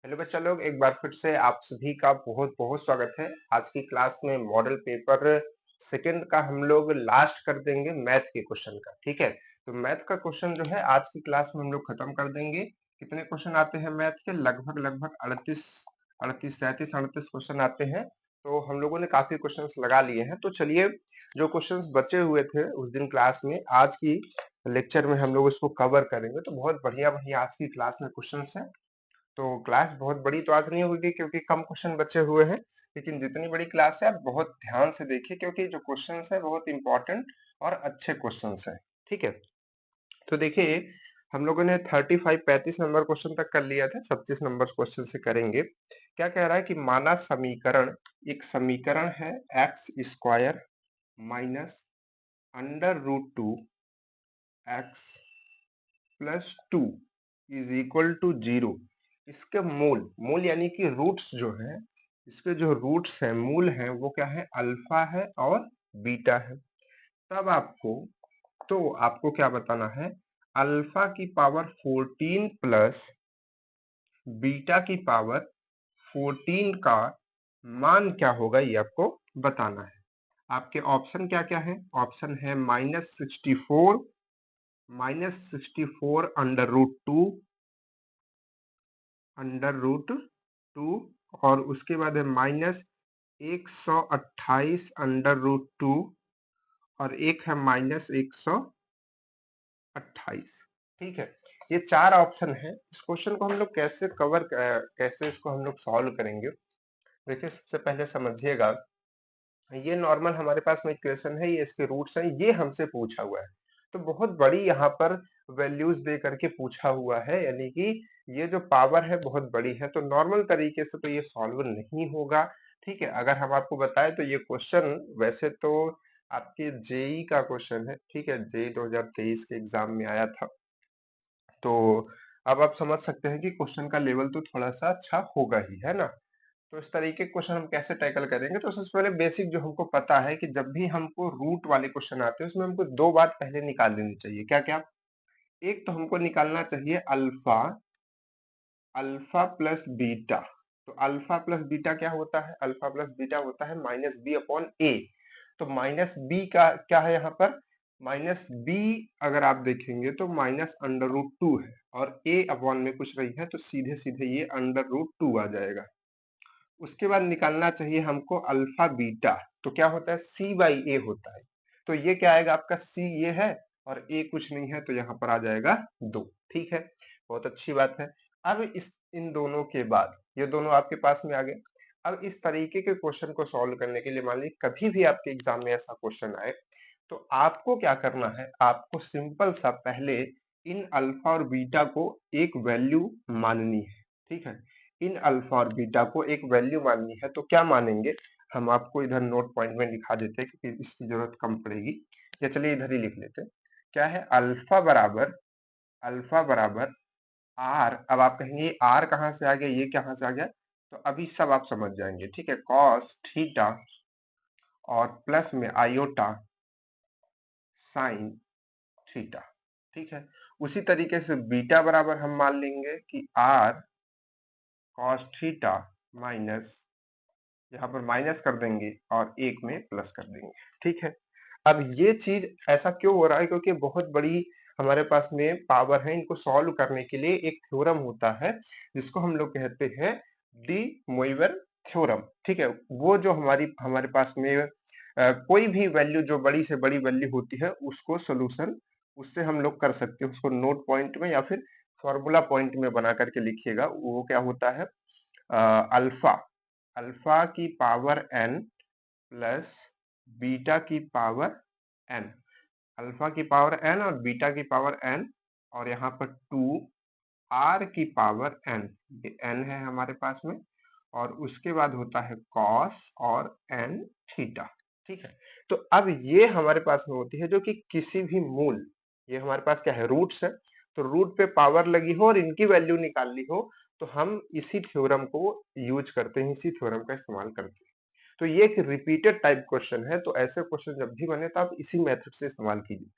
Hello बच्चा लोग, एक बार फिर से आप सभी का बहुत बहुत स्वागत है। आज की क्लास में मॉडल पेपर सेकंड का हम लोग लास्ट कर देंगे मैथ के क्वेश्चन का। ठीक है, तो मैथ का क्वेश्चन जो है आज की क्लास में हम लोग खत्म कर देंगे। कितने क्वेश्चन आते हैं मैथ के? लगभग लगभग 38 क्वेश्चन आते हैं। तो हम लोगों ने काफी क्वेश्चंस लगा लिए हैं। तो चलिए, जो क्वेश्चंस बचे हुए थे उस दिन क्लास में, आज की लेक्चर में हम लोग उसको कवर करेंगे। तो बहुत बढ़िया बढ़िया आज की क्लास में क्वेश्चंस है। तो क्लास बहुत बड़ी तो आज नहीं होगी क्योंकि कम क्वेश्चन बचे हुए हैं, लेकिन जितनी बड़ी क्लास है आप बहुत ध्यान से देखिए क्योंकि जो क्वेश्चंस है बहुत इंपॉर्टेंट और अच्छे क्वेश्चंस हैं। ठीक है, तो देखिए, हम लोगों ने 35 नंबर क्वेश्चन तक कर लिया था, 36 नंबर क्वेश्चन से करेंगे। क्या कह रहा है कि माना समीकरण, एक समीकरण है x square minus under root two x plus two is equal to zero. इसके मूल मूल यानी कि रूट्स जो है, इसके जो रूट्स है, मूल है, वो क्या है? अल्फा है और बीटा है। तब आपको क्या बताना है? अल्फा की पावर 14 प्लस बीटा की पावर 14 का मान क्या होगा, ये आपको बताना है। आपके ऑप्शन क्या क्या है? ऑप्शन है -64 अंडर रूट टू और उसके बाद है -128 अंडर रूट टू और एक है -128। ठीक है, ये चार ऑप्शन है। इस क्वेश्चन को हम लोग कैसे इसको हम लोग सॉल्व करेंगे? देखिए, सबसे पहले समझिएगा, ये नॉर्मल हमारे पास में इक्वेशन है, ये इसके रूट्स हैं, ये हमसे पूछा हुआ है। तो बहुत बड़ी यहाँ पर वैल्यूज दे करके पूछा हुआ है, यानी कि ये जो पावर है बहुत बड़ी है, तो नॉर्मल तरीके से तो ये सॉल्व नहीं होगा। ठीक है, अगर हम आपको बताएं तो ये क्वेश्चन वैसे तो आपके जेई का क्वेश्चन है। ठीक है, जेई 2023 के एग्जाम में आया था। तो अब आप समझ सकते हैं कि क्वेश्चन का लेवल तो थोड़ा सा अच्छा होगा ही, है ना? तो इस तरीके के क्वेश्चन हम कैसे टैकल करेंगे? तो सबसे पहले बेसिक जो हमको पता है कि जब भी हमको रूट वाले क्वेश्चन आते हैं उसमें हमको दो बात पहले निकाल लेनी चाहिए। क्या क्या? एक तो हमको निकालना चाहिए अल्फा, अल्फा प्लस बीटा। तो अल्फा प्लस बीटा क्या होता है? अल्फा प्लस बीटा होता है -b/a। तो माइनस बी का क्या है यहाँ पर? माइनस बी अगर आप देखेंगे तो -√2 है और a अपॉन में कुछ नहीं है, तो सीधे सीधे ये √2 आ जाएगा। उसके बाद निकालना चाहिए हमको अल्फा बीटा। तो क्या होता है? c/a होता है। तो ये क्या आएगा आपका? c ये है और a कुछ नहीं है, तो यहाँ पर आ जाएगा 2। ठीक है, बहुत अच्छी बात है। अब इन दोनों के बाद ये दोनों आपके पास में आ गए। अब इस तरीके के क्वेश्चन को सॉल्व करने के लिए, मान लीजिए कभी भी आपके एग्जाम में ऐसा क्वेश्चन आए, तो आपको क्या करना है? आपको सिंपल सा पहले इन अल्फा और बीटा को एक वैल्यू माननी है। ठीक है, इन अल्फा और बीटा को एक वैल्यू माननी है। तो क्या मानेंगे? हम आपको इधर नोट पॉइंट में लिखा देते हैं क्योंकि इसकी जरूरत कम पड़ेगी। या चलिए इधर ही लिख लेते हैं। क्या है? अल्फा बराबर आर। अब आप कहेंगे आर कहाँ से आ गया, ये कहाँ से आ गया? तो अभी सब आप समझ जाएंगे। ठीक है, कॉस थीटा और प्लस में आयोटा साइन थीटा। ठीक है, उसी तरीके से बीटा बराबर हम मान लेंगे कि आर कॉस थीटा माइनस, यहाँ पर माइनस कर देंगे और एक में प्लस कर देंगे। ठीक है, अब ये चीज ऐसा क्यों हो रहा है? क्योंकि बहुत बड़ी हमारे पास में पावर है। इनको सॉल्व करने के लिए एक थ्योरम होता है जिसको हम लोग कहते हैं डी मोइवर थ्योरम। ठीक है, वो जो हमारे पास में कोई भी वैल्यू जो बड़ी से बड़ी वैल्यू होती है उसको सोल्यूशन उससे हम लोग कर सकते हैं। उसको नोट पॉइंट में या फिर फॉर्मूला पॉइंट में बना करके लिखिएगा। वो क्या होता है? अल्फा अल्फा की पावर n प्लस बीटा की पावर n। अल्फा की पावर n और बीटा की पावर n, और यहाँ पर 2 r की पावर n। ये n है हमारे पास में, और उसके बाद होता है cos और n थीटा। ठीक है, तो अब ये हमारे पास में होती है जो कि किसी भी मूल, ये हमारे पास क्या है? रूट्स है। तो रूट पे पावर लगी हो और इनकी वैल्यू निकालनी हो तो हम इसी थ्योरम को यूज करते हैं, इसी थ्योरम का इस्तेमाल करते हैं। तो ये एक रिपीटेड टाइप क्वेश्चन है, तो ऐसे क्वेश्चन जब भी बने तो आप इसी मेथड से इस्तेमाल कीजिए।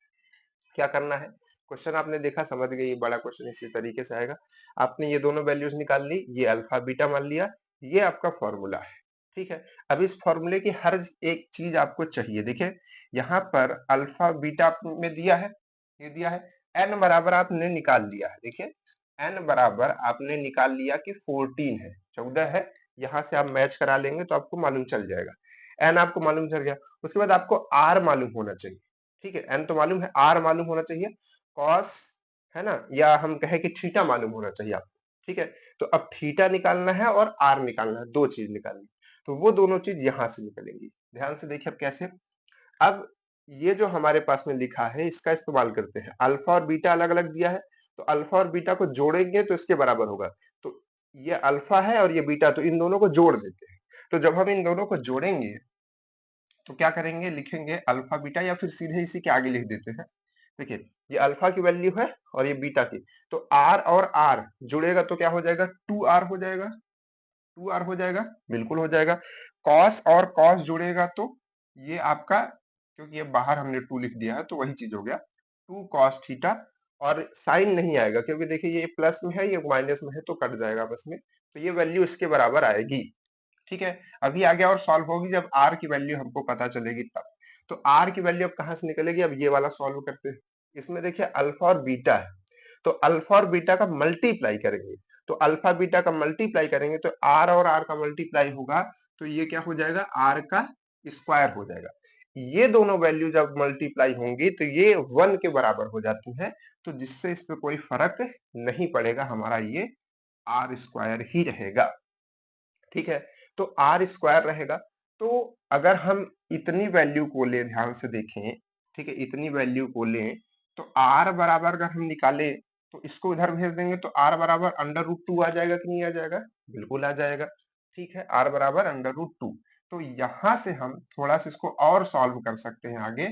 क्या करना है? क्वेश्चन आपने देखा, समझ गए, ये बड़ा क्वेश्चन इसी तरीके से आएगा। आपने ये दोनों वैल्यूज निकाल ली, ये अल्फा बीटा मान लिया, ये आपका फॉर्मूला है। ठीक है, अब इस फॉर्मूले की हर एक चीज आपको चाहिए। देखिए यहाँ पर अल्फा बीटा में दिया है, ये दिया है, एन बराबर आपने निकाल लिया है। देखिए एन बराबर आपने निकाल लिया कि 14 है, 14 है। यहाँ से आप मैच करा लेंगे तो आपको मालूम चल जाएगा, एन आपको मालूम चल गया। उसके बाद आपको आर मालूम होना चाहिए। ठीक है, एन तो मालूम है, आर मालूम होना चाहिए, कॉस है ना, या हम कहें कि थीटा मालूम होना चाहिए आपको। ठीक है, तो अब थीटा निकालना है और आर निकालना है, दो चीज निकालनी, तो वो दोनों चीज यहां से निकलेंगी। ध्यान से देखिए अब कैसे। अब ये जो हमारे पास में लिखा है इसका इस्तेमाल करते हैं। अल्फा और बीटा अलग अलग दिया है, तो अल्फा और बीटा को जोड़ेंगे तो इसके बराबर होगा। तो ये अल्फा है और ये बीटा, तो इन दोनों को जोड़ देते हैं। तो जब हम इन दोनों को जोड़ेंगे तो क्या करेंगे, लिखेंगे अल्फा बीटा, या फिर सीधे इसी के आगे लिख देते हैं। देखिए ये अल्फा की वैल्यू है और ये बीटा की, तो आर और आर जुड़ेगा तो क्या हो जाएगा, 2r हो जाएगा, 2r हो जाएगा, बिल्कुल हो जाएगा। कॉस और कॉस जुड़ेगा तो ये आपका, क्योंकि ये बाहर हमने 2 लिख दिया है तो वही चीज हो गया, 2 cos थीटा। और साइन नहीं आएगा क्योंकि देखिए ये प्लस में है, ये माइनस में है, तो कट जाएगा आपस में, तो ये वैल्यू इसके बराबर आएगी। ठीक है, अभी आगे और सॉल्व होगी जब आर की वैल्यू हमको पता चलेगी तब। तो आर की वैल्यू अब कहां से निकलेगी, अब ये वाला सॉल्व करते हैं। इसमें देखिए अल्फा और बीटा है, तो अल्फा और बीटा का मल्टीप्लाई करेंगे, तो अल्फा बीटा का मल्टीप्लाई करेंगे तो आर और आर का मल्टीप्लाई होगा, तो ये क्या हो जाएगा, आर का स्क्वायर हो जाएगा। ये दोनों वैल्यू जब मल्टीप्लाई होंगी तो ये 1 के बराबर हो जाती है, तो जिससे इस पे कोई फर्क नहीं पड़ेगा, हमारा ये आर स्क्वायर ही रहेगा। ठीक है, तो आर स्क्वायर रहेगा। तो अगर हम इतनी वैल्यू को ले, ध्यान से देखें, ठीक है, इतनी वैल्यू को लें तो आर बराबर अगर हम निकालें तो इसको इधर भेज देंगे तो आर बराबर अंडर रूट 2 आ जाएगा कि नहीं आ जाएगा, बिल्कुल आ जाएगा। ठीक है, आर बराबर अंडर रूट 2। तो यहां से हम थोड़ा सा इसको और सॉल्व कर सकते हैं आगे,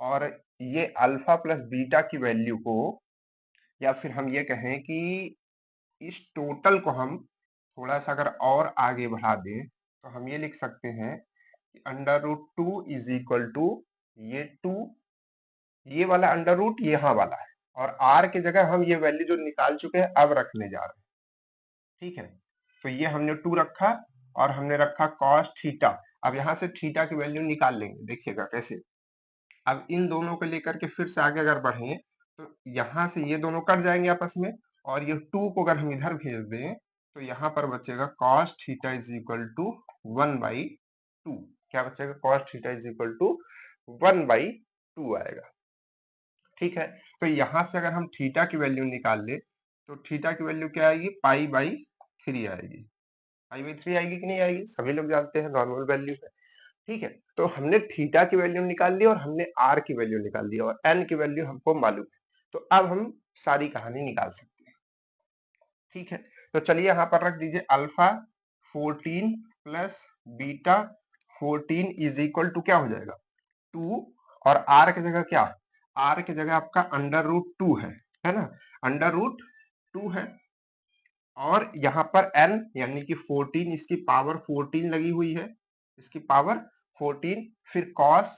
और ये अल्फा प्लस बीटा की वैल्यू को, या फिर हम ये कहें कि इस टोटल को हम थोड़ा सा अगर और आगे बढ़ा दें तो हम ये लिख सकते हैं कि under root 2 is equal to ये 2, ये वाला अंडर रूट यहाँ वाला है, और आर की जगह हम ये वैल्यू जो निकाल चुके हैं अब रखने जा रहे हैं। ठीक है, तो ये हमने 2 रखा और हमने रखा cos थीटा। अब यहाँ से थीटा की वैल्यू निकाल लेंगे, देखिएगा कैसे। अब इन दोनों को लेकर के फिर से आगे अगर बढ़े तो यहाँ से ये दोनों कट जाएंगे आपस में, और ये 2 को अगर हम इधर भेज दें तो यहाँ पर बचेगा cos theta is equal to 1/2। क्या बचेगा, cos theta is equal to 1/2 आएगा। ठीक है, तो यहाँ से अगर हम थीटा की वैल्यू निकाल ले तो थीटा की वैल्यू क्या आएगी, π/3 आएगी। π/3 आएगी कि नहीं आएगी, सभी लोग जानते हैं नॉर्मल वैल्यू है। ठीक है, तो हमने थीटा की वैल्यू निकाल ली और हमने आर की वैल्यू निकाल ली और एन की वैल्यू हमको मालूम है, तो अब हम सारी कहानी निकाल सकते हैं। ठीक है, तो चलिए यहाँ पर रख दीजिए alpha 14 plus beta 14 is equal to क्या हो जाएगा, 2, और आर की जगह क्या, आर की जगह आपका अंडर रूट 2 है ना, अंडर रूट 2 है, और यहाँ पर n यानी कि 14, इसकी पावर 14 लगी हुई है, इसकी पावर 14, फिर cos,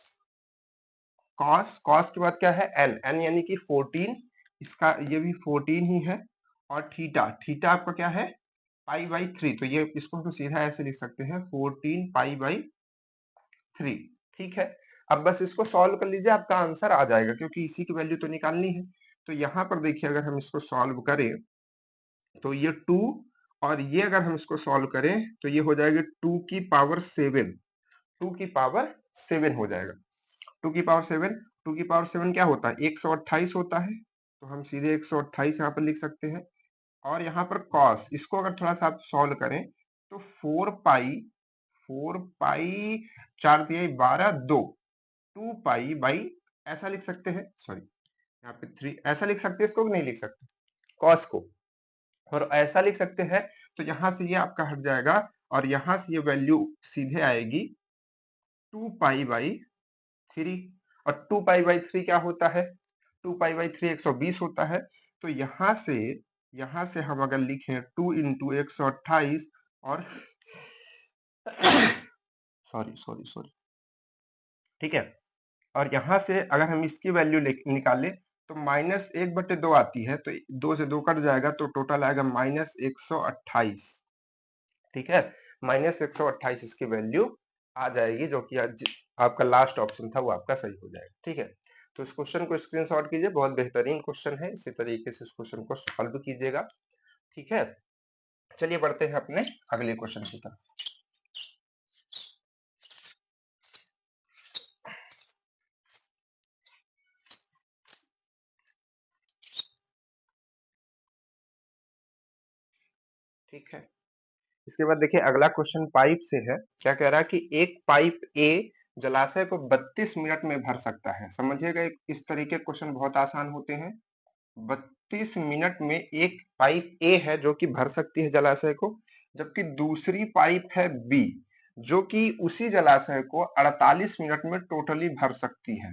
cos के बाद क्या है n, n यानी कि 14, इसका ये भी 14 ही है, और थीटा, थीटा आपका क्या है π/3, तो ये इसको हम सीधा ऐसे लिख सकते हैं 14 π/3। ठीक है, अब बस इसको सॉल्व कर लीजिए, आपका आंसर आ जाएगा क्योंकि इसी की वैल्यू तो निकालनी है। तो यहाँ पर देखिए अगर हम इसको सॉल्व करें तो ये 2, और ये अगर हम इसको सॉल्व करें तो ये हो जाएगा 2 की पावर 7, 2 की पावर 7 हो जाएगा। 2 की पावर 7, 2 की पावर 7 क्या होता है, 128 होता है, तो हम सीधे 128 यहाँ पर लिख सकते हैं। और यहाँ पर cos, इसको अगर थोड़ा सा आप सॉल्व करें तो 4 पाई 4 दिए 12 2, 2 पाई ऐसा लिख सकते हैं, सॉरी यहाँ पे 3 ऐसा लिख सकते हैं, इसको नहीं लिख सकते cos को, और ऐसा लिख सकते हैं। तो यहाँ से ये आपका हट जाएगा और यहाँ से ये वैल्यू सीधे आएगी 2 पाई/3, और 2 पाई/3 क्या होता है, 2 पाई/3 120 होता है। तो यहाँ से हम अगर लिखें 2 इंटू 128 और सॉरी सॉरी सॉरी, ठीक है, और यहाँ से अगर हम इसकी वैल्यू निकालें तो -1/2 आती है, तो 2 से 2 कट जाएगा तो टोटल आएगा -128। ठीक है, -128 इसकी वैल्यू आ जाएगी, जो कि आज आपका लास्ट ऑप्शन था वो आपका सही हो जाएगा। ठीक है, तो इस क्वेश्चन को स्क्रीनशॉट कीजिए, बहुत बेहतरीन क्वेश्चन है, इसी तरीके से इस क्वेश्चन को सॉल्व कीजिएगा। ठीक है, चलिए बढ़ते हैं अपने अगले क्वेश्चन की तरफ। ठीक है, इसके बाद देखिए अगला क्वेश्चन पाइप से है। क्या कह रहा है कि एक पाइप ए जलाशय को 32 मिनट में भर सकता है। समझिएगा, इस तरीके के क्वेश्चन बहुत आसान होते हैं। 32 मिनट में एक पाइप ए है जो कि भर सकती है जलाशय को, जबकि दूसरी पाइप है बी जो कि उसी जलाशय को 48 मिनट में टोटली भर सकती है।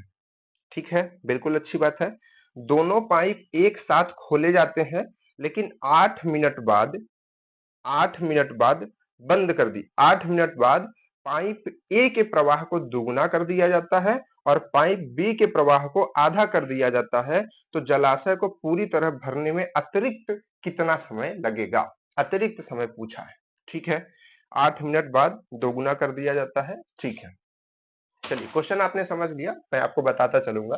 ठीक है, बिल्कुल अच्छी बात है। दोनों पाइप एक साथ खोले जाते हैं, लेकिन 8 मिनट बाद बंद कर दी। 8 मिनट बाद पाइप ए के प्रवाह को दुगुना कर दिया जाता है और पाइप बी के प्रवाह को आधा कर दिया जाता है। तो जलाशय को पूरी तरह भरने में अतिरिक्त कितना समय लगेगा? अतिरिक्त समय पूछा है। ठीक है, 8 मिनट बाद दोगुना कर दिया जाता है। ठीक है, चलिए क्वेश्चन आपने समझ लिया, मैं आपको बताता चलूंगा।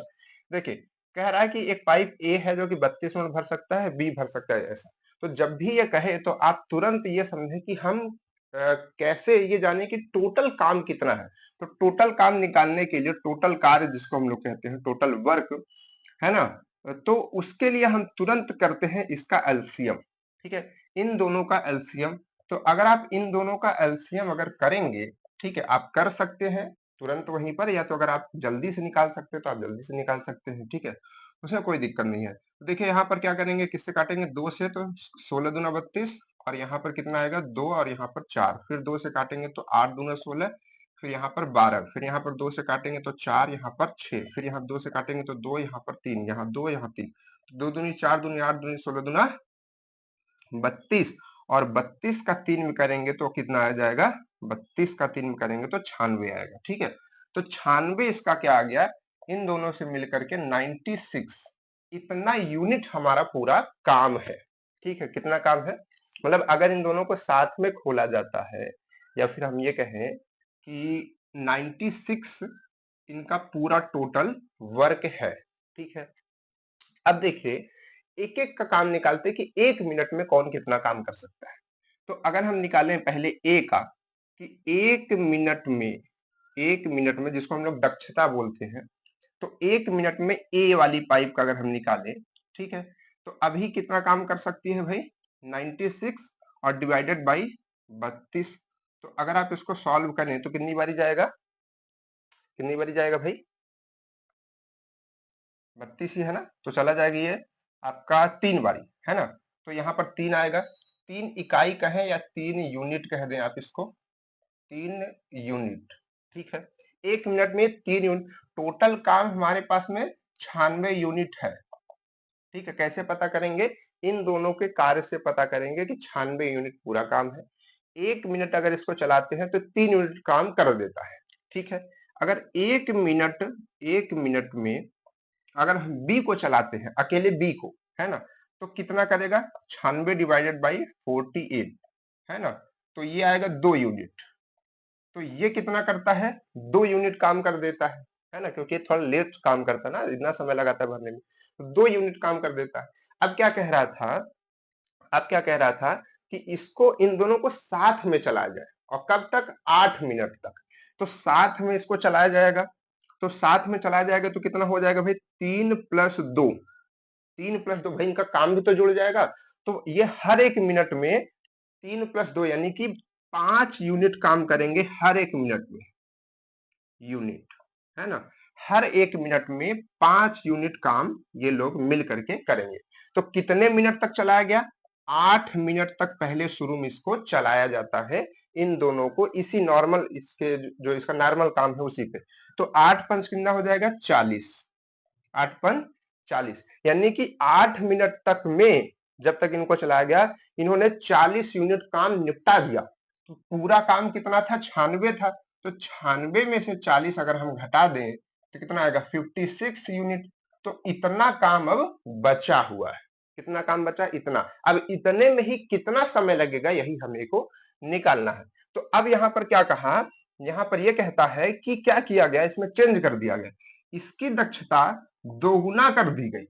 देखिए, कह रहा है कि एक पाइप ए है जो कि 32 मिनट भर सकता है, बी भर सकता है, ऐसा। तो जब भी ये कहे तो आप तुरंत ये समझे कि हम कैसे ये जाने कि टोटल काम कितना है। तो टोटल काम निकालने के लिए, टोटल कार्य जिसको हम लोग कहते हैं, टोटल वर्क, है ना, तो उसके लिए हम तुरंत करते हैं इसका एलसीएम। ठीक है, इन दोनों का एलसीएम। तो अगर आप इन दोनों का एलसीएम अगर करेंगे, ठीक है, आप कर सकते हैं तुरंत वहीं पर, या तो अगर आप जल्दी से निकाल सकते हैं तो आप जल्दी से निकाल सकते हैं। ठीक है, उसमें कोई दिक्कत नहीं है। तो देखिए यहाँ पर क्या करेंगे, किससे काटेंगे? 2 से, तो 16 दूना 32, और यहाँ पर कितना आएगा? 2, और यहाँ पर 4, फिर 2 से काटेंगे तो 8 दूना 16, फिर यहाँ पर 12, फिर यहाँ पर 2 से काटेंगे तो 4, यहाँ पर 6, फिर यहाँ 2 से काटेंगे तो 2, यहाँ पर 3, यहाँ 2, यहाँ 3, 2 दूनी 4 दूनी 8 दूनी 16 दूना 32, और 32 का 3 में करेंगे तो कितना आ जाएगा? 32 का 3 में करेंगे तो 96 आएगा। ठीक है, तो 96 इसका क्या आ गया? इन दोनों से मिलकर के 96, इतना यूनिट हमारा पूरा काम है। ठीक है, कितना काम है? मतलब अगर इन दोनों को साथ में खोला जाता है, या फिर हम ये कहें कि 96 इनका पूरा टोटल वर्क है। ठीक है, अब देखिए एक एक का काम निकालते हैं कि 1 मिनट में कौन कितना काम कर सकता है। तो अगर हम निकालें पहले ए का, कि 1 मिनट में जिसको हम लोग दक्षता बोलते हैं, तो 1 मिनट में ए वाली पाइप का अगर हम निकालें, ठीक है, तो अभी कितना काम कर सकती है भाई? 96 और डिवाइडेड बाई 32। तो अगर आप इसको सॉल्व करें तो कितनी बारी जाएगा? कितनी बारी जाएगा भाई? 32 ही है ना, तो चला जाएगा ये आपका 3 बारी, है ना। तो यहाँ पर 3 आएगा। 3 इकाई कहें या 3 यूनिट कह दें आप इसको, 3 यूनिट। ठीक है, 1 मिनट में 3 यूनिट, टोटल काम हमारे पास में 96 यूनिट है। ठीक है, कैसे पता करेंगे? इन दोनों के कार्य से पता करेंगे कि 96 यूनिट पूरा काम है। 1 मिनट अगर इसको चलाते हैं तो 3 यूनिट काम कर देता है। ठीक है, अगर 1 मिनट में अगर हम बी को चलाते हैं, अकेले बी को, है ना, तो कितना करेगा? 96 डिवाइडेड बाई 48, है ना, तो ये आएगा 2 यूनिट। तो ये कितना करता है? 2 यूनिट काम कर देता है ना, क्योंकि थोड़ा लेट काम करता है ना, इतना समय लगाता है भरने में, तो 2 यूनिट काम कर देता है। अब क्या कह रहा था? अब क्या कह रहा था कि इसको, इन दोनों को साथ में चलाया जाए, और कब तक? 8 मिनट तक। तो साथ में इसको चलाया जाएगा, तो साथ में चलाया जाएगा तो कितना हो जाएगा भाई? 3 प्लस 2, 3 प्लस 2, भाई इनका काम भी तो जुड़ जाएगा। तो ये हर एक मिनट में 3 प्लस 2 यानी कि 5 यूनिट काम करेंगे हर एक मिनट में। यूनिट, है ना, हर एक मिनट में 5 यूनिट काम ये लोग मिल करके करेंगे। तो कितने मिनट तक चलाया गया? 8 मिनट तक पहले शुरू में इसको चलाया जाता है, इन दोनों को, इसी नॉर्मल, इसके जो इसका नॉर्मल काम है उसी पे। तो 8 पंच कितना हो जाएगा? 40, 8 पंच 40, यानी कि 8 मिनट तक में जब तक इनको चलाया गया, इन्होंने 40 यूनिट काम निपटा दिया। तो पूरा काम कितना था? 96 था। तो 96 में से 40 अगर हम घटा दें तो कितना आएगा? 56 यूनिट। तो इतना काम अब बचा हुआ है। कितना काम बचा? इतना। अब इतने में ही कितना समय लगेगा यही हमें को निकालना है। तो अब यहां पर क्या कहा, यहां पर यह कहता है कि क्या किया गया, इसमें चेंज कर दिया गया, इसकी दक्षता दोगुना कर दी गई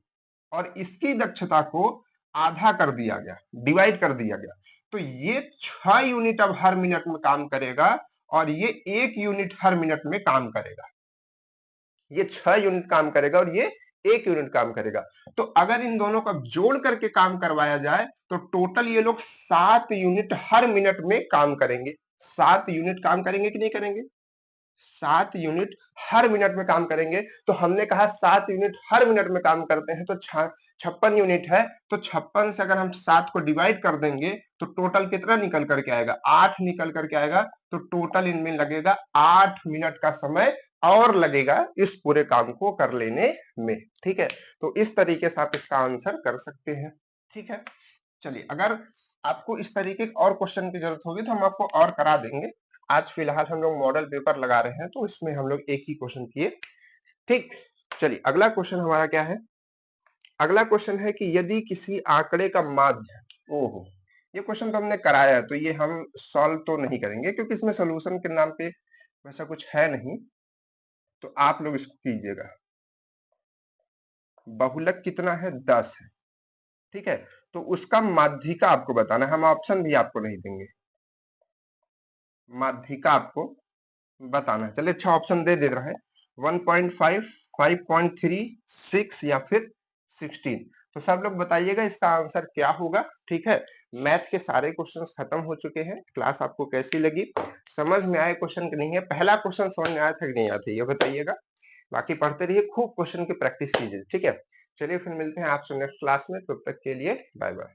और इसकी दक्षता को आधा कर दिया गया, डिवाइड कर दिया गया। तो ये 6 यूनिट अब हर मिनट में काम करेगा और ये 1 यूनिट हर मिनट में काम करेगा। ये 6 यूनिट काम करेगा और ये 1 यूनिट काम करेगा। तो अगर इन दोनों का जोड़ करके काम करवाया जाए तो टोटल ये लोग 7 यूनिट हर मिनट में काम करेंगे। 7 यूनिट काम करेंगे कि नहीं करेंगे? 7 यूनिट हर मिनट में काम करेंगे। तो हमने कहा 7 यूनिट हर मिनट में काम करते हैं तो 56 यूनिट है, तो 56 से अगर हम 7 को डिवाइड कर देंगे तो टोटल कितना निकल करके आएगा? 8 निकल करके आएगा। तो टोटल इनमें लगेगा 8 मिनट का समय और लगेगा इस पूरे काम को कर लेने में। ठीक है, तो इस तरीके से आप इसका आंसर कर सकते हैं। ठीक है, चलिए अगर आपको इस तरीके के और क्वेश्चन की जरूरत होगी तो हम आपको और करा देंगे। आज फिलहाल हम लोग मॉडल पेपर लगा रहे हैं तो इसमें हम लोग एक ही क्वेश्चन किए। ठीक, चलिए अगला क्वेश्चन हमारा क्या है? अगला क्वेश्चन है कि यदि किसी आंकड़े का माध्य, ओहो, ये क्वेश्चन तो हमने कराया है तो ये हम सॉल्व तो नहीं करेंगे क्योंकि इसमें सोल्यूशन के नाम पे वैसा कुछ है नहीं, तो आप लोग इसको कीजिएगा। बहुलक कितना है? 10 है। ठीक है, तो उसका माध्यिका आपको बताना है, हम ऑप्शन भी आपको नहीं देंगे, माध्यिका आपको बताना है। चलिए अच्छा ऑप्शन दे रहा है 1.5, 5.3, 6 या फिर 16। तो सब लोग बताइएगा इसका आंसर क्या होगा। ठीक है, मैथ के सारे क्वेश्चंस खत्म हो चुके हैं। क्लास आपको कैसी लगी, समझ में आए क्वेश्चन की नहीं है? पहला क्वेश्चन समझ में आया था कि नहीं आया था ये बताइएगा। बाकी पढ़ते रहिए, खूब क्वेश्चन की प्रैक्टिस कीजिए। ठीक है, चलिए फिर मिलते हैं आपसे नेक्स्ट क्लास में, तब तक के लिए बाय बाय।